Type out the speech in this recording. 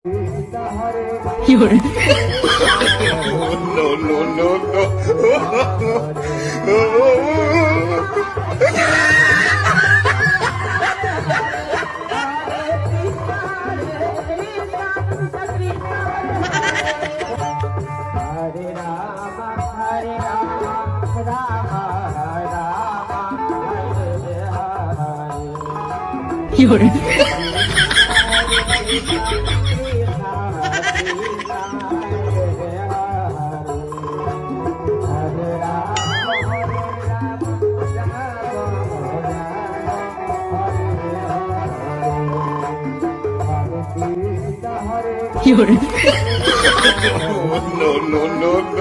有人，no, no, no, no. Hare Rama, Hare Rama, Rama Rama, Hare Hare. 有人， 有人， no, no, no, no.